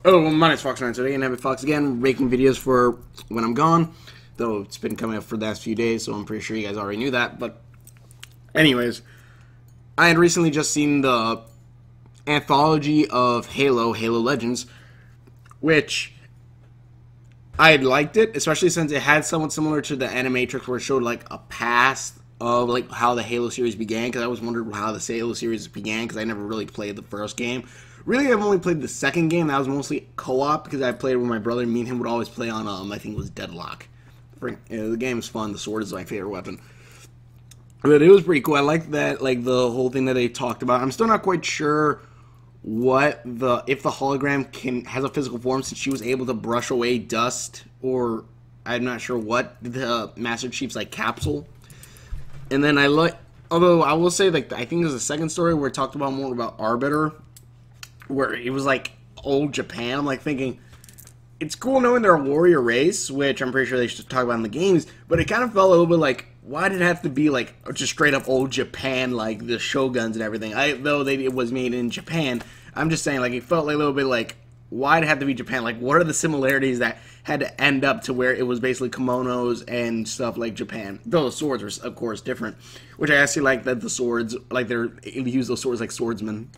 Oh, well, my name's Fox9, so today I'm having Fox again, making videos for when I'm gone, though it's been coming up for the last few days, so I'm pretty sure you guys already knew that, but anyways, I had recently just seen the anthology of Halo Legends, which I had liked it, especially since it had somewhat similar to the Animatrix, where it showed like a past of like how the Halo series began, because I always wondered how the Halo series began, because I never really played the first game. Really, I've only played the second game. That was mostly co-op, because I played with my brother. Me and him would always play on, I think it was Deadlock. The game's fun. The sword is my favorite weapon. But it was pretty cool. I like that, like, the whole thing that they talked about. I'm still not quite sure if the hologram has a physical form, since she was able to brush away dust, or I'm not sure what the Master Chief's, like, capsule. And then although I will say, like, I think there's a second story where it talked about more about Arbiter, where it was like old Japan. I'm like thinking, it's cool knowing they're a warrior race, which I'm pretty sure they should talk about in the games, but it kind of felt a little bit like, why did it have to be like just straight up old Japan, like the shoguns and everything? It was made in Japan, I'm just saying, like, it felt like a little bit like, why did it have to be Japan? Like, what are the similarities that had to end up to where it was basically kimonos and stuff like Japan? Though the swords were, of course, different, which I actually like that the swords, like, they use those swords like swordsmen.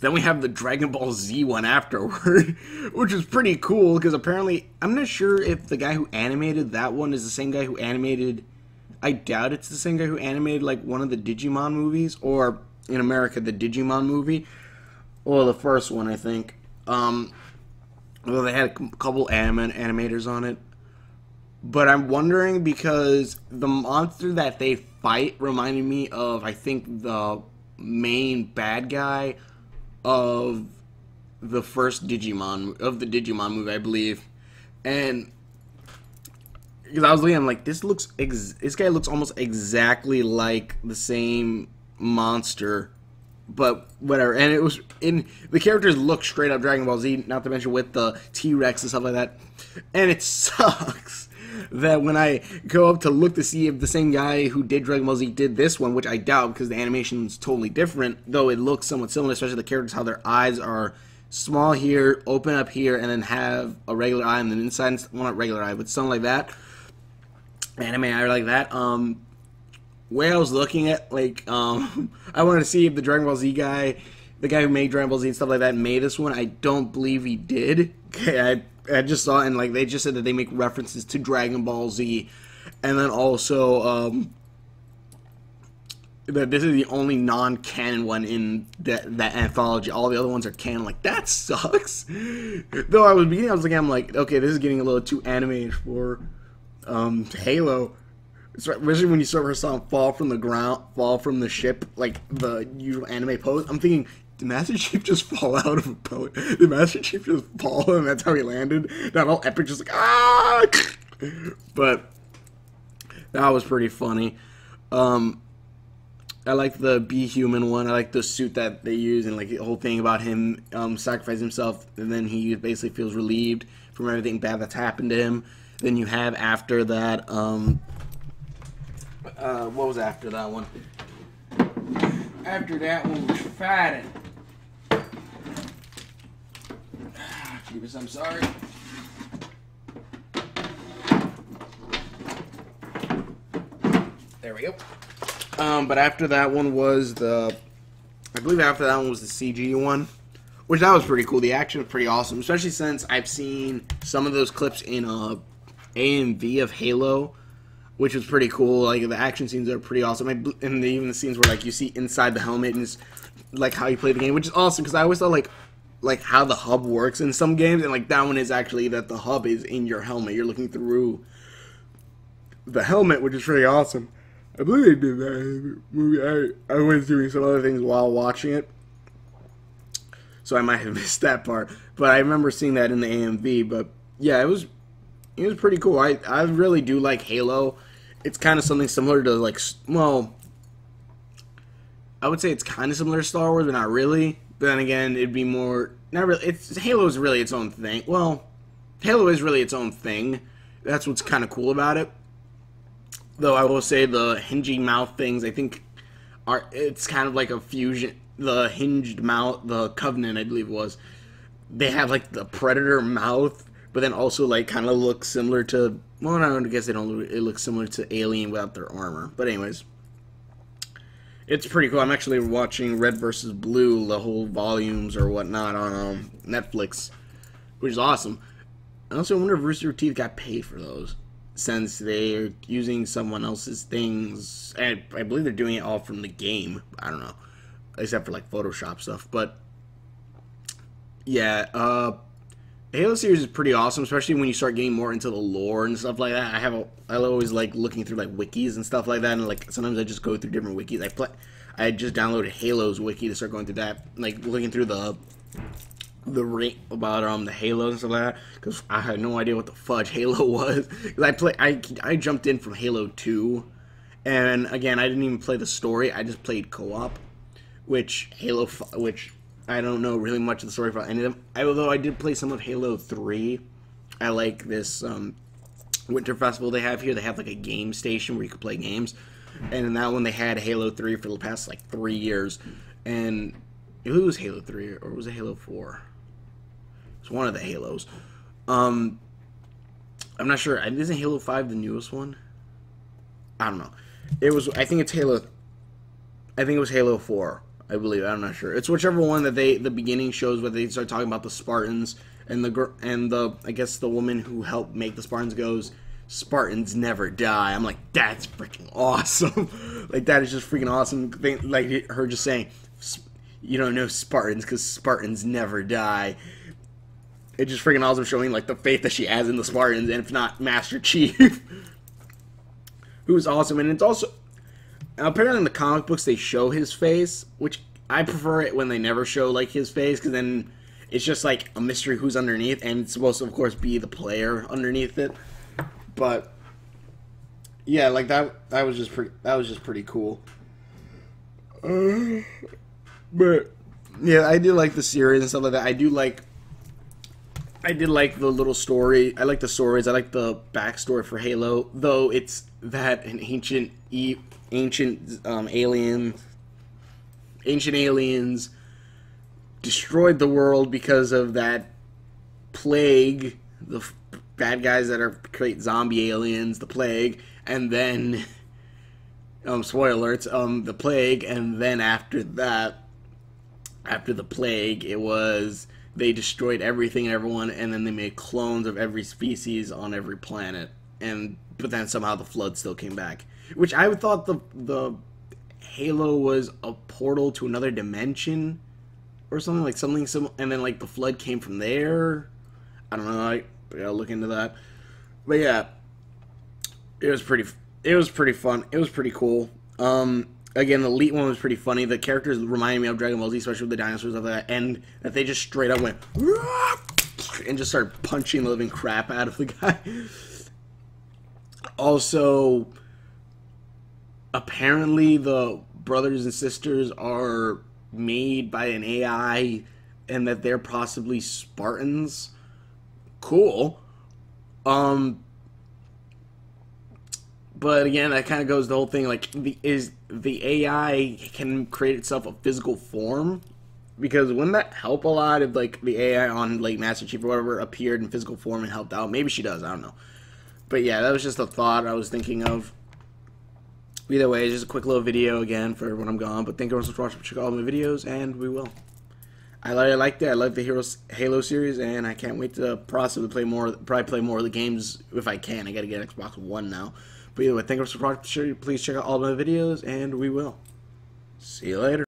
Then we have the Dragon Ball Z one afterward, which is pretty cool, because apparently, I'm not sure if the guy who animated that one is the same guy who animated, I doubt it's the same guy who animated, like, one of the Digimon movies, or, in America, the Digimon movie, or the first one, I think. Well, they had a couple animators on it, but I'm wondering, because the monster that they fight reminded me of, I think, the main bad guy of the first Digimon movie, I believe. And because I was looking, I'm like, this guy looks almost exactly like the same monster, but whatever. And it was the characters look straight up Dragon Ball Z, not to mention with the T-Rex and stuff like that. And it sucks that when I go up to look to see if the same guy who did Dragon Ball Z did this one, which I doubt, because the animation is totally different, though it looks somewhat similar, especially the characters, how their eyes are small here, open up here, and then have a regular eye on the inside. Well, not regular eye, but something like that. Anime eye like that. Where I was looking at, like, I wanted to see if the Dragon Ball Z guy, the guy who made Dragon Ball Z and stuff like that, made this one. I don't believe he did. Okay, I just saw it, and like they just said that they make references to Dragon Ball Z, and then also that this is the only non-canon one in that anthology. All the other ones are canon. Like, that sucks. Though I was looking, I'm like, okay, this is getting a little too animated for Halo. Especially when you saw her fall from the ground, fall from the ship, like the usual anime pose. I'm thinking, did Master Chief just fall out of a boat? Did Master Chief just fall and that's how he landed? Not all epic, just like, ah! But that was pretty funny. I like the Be Human one. I like the suit that they use, and like the whole thing about him sacrificing himself, and then he basically feels relieved from everything bad that's happened to him. Then you have after that, what was after that one? After that one was fighting. Jeebus, I'm sorry. There we go. But after that one was I believe after that one was the CG one, which that was pretty cool. The action was pretty awesome, especially since I've seen some of those clips in AMV of Halo, which was pretty cool. Like, the action scenes are pretty awesome, and even the scenes where, like, you see inside the helmet and like how you play the game, which is awesome, because I always thought like how the hub works in some games, and like that one is actually that the hub is in your helmet. You're looking through the helmet, which is pretty awesome. I believe they did that in the movie. I was doing some other things while watching it, so I might have missed that part. But I remember seeing that in the AMV. But yeah, it was pretty cool. I really do like Halo. It's kind of something similar to, like, well, I would say it's kind of similar to Star Wars, but not really. But then again, it'd be more, not really. Halo is really its own thing. Well, Halo is really its own thing. That's what's kind of cool about it. Though I will say the hinging mouth things, I think, it's kind of like a fusion. The hinged mouth, the Covenant, I believe it was, they have like the Predator mouth, but then also like kind of look similar to. Well, I guess they don't. It looks similar to Alien without their armor. But anyways, it's pretty cool. I'm actually watching Red vs. Blue, the whole volumes or whatnot on Netflix, which is awesome. I also wonder if Rooster Teeth got paid for those, since they're using someone else's things. And I believe they're doing it all from the game. I don't know, except for like Photoshop stuff. But yeah, the Halo series is pretty awesome, especially when you start getting more into the lore and stuff like that. I always like looking through like wikis and stuff like that, and like sometimes I just go through different wikis. I just downloaded Halo's wiki to start going through that, like looking through the rate about the Halo and stuff like that, because I had no idea what the fudge Halo was. Cause I jumped in from Halo 2, and again I didn't even play the story. I just played co-op, which I don't know really much of the story for any of them. Although I did play some of Halo 3. I like this winter festival they have here. They have like a game station where you could play games, and in that one they had Halo 3 for the past like 3 years, and it was Halo 3 or was it Halo 4? It's one of the Halos. I'm not sure. Isn't Halo 5 the newest one? I don't know. I think it's Halo. I think it was Halo 4. I believe. I'm not sure. It's whichever one that the beginning shows where they start talking about the Spartans and the I guess the woman who helped make the Spartans goes, "Spartans never die." I'm like, that's freaking awesome. Like that is just freaking awesome. Like her just saying, "You don't know Spartans because Spartans never die." It's just freaking awesome, showing like the faith that she has in the Spartans, and if not Master Chief, who's awesome. And it's also apparently in the comic books they show his face, which I prefer it when they never show like his face, because then it's just like a mystery who's underneath, and it's supposed to of course be the player underneath it. But yeah, like that was just pretty cool. But yeah, I do like the series and stuff like that. I did like the little story. I like the stories. I like the backstory for Halo, though it's that an ancient aliens destroyed the world because of that plague, the bad guys that create zombie aliens, the plague, and then spoiler alerts, the plague, and then after the plague, it was they destroyed everything and everyone, and then they made clones of every species on every planet, but then somehow the flood still came back, which I thought the Halo was a portal to another dimension or something similar, and then like the flood came from there. I don't know. I gotta look into that. But yeah, it was pretty fun. It was pretty cool. Again, the Elite one was pretty funny. The characters reminded me of Dragon Ball Z, especially with the dinosaurs of that, and that they just straight up went and just started punching the living crap out of the guy. Also, apparently the brothers and sisters are made by an AI, and that they're possibly Spartans. Cool. But again, that kind of goes the whole thing, like, is the AI can create itself a physical form? Because wouldn't that help a lot if, like, the AI on, like, Master Chief or whatever appeared in physical form and helped out? Maybe she does, I don't know. But yeah, that was just a thought I was thinking of. Either way, it's just a quick little video again for when I'm gone. But thank you so much for watching. Check out all my videos, and we will. I liked it. I like the Halo series, and I can't wait to possibly play more. Probably play more of the games if I can. I gotta get Xbox One now. But either way, thank you so much for watching. Please check out all my videos, and we will. See you later.